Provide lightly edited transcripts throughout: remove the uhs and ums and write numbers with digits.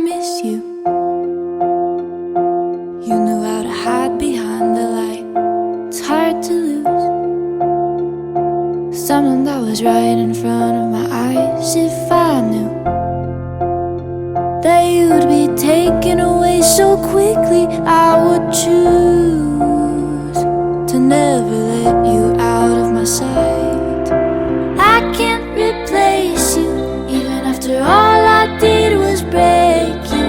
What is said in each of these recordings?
miss you. You knew how to hide behind the light. It's hard to lose someone that was right in front of my eyes. If I knew that you'd be taken away so quickly, I would choose to never let you out of my sight. I can't replace you, even after all I did was break you.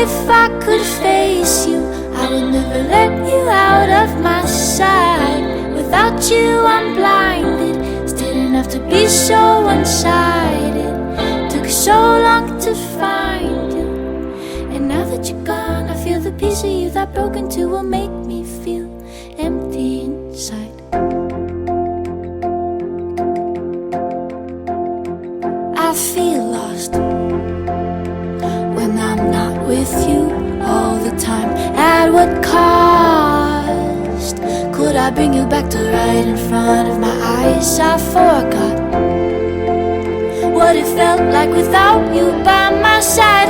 If I could face you, I would never let you out of my sight. Without you I'm blinded, still enough to be so one-sided. Took so long to find you, and now that you're gone, I feel the piece of you that broke into will make me feel empty inside. I feel lost when I'm not with you all the time. At what cost could I bring you back to right in front of my eyes? I forgot what it felt like without you by my side.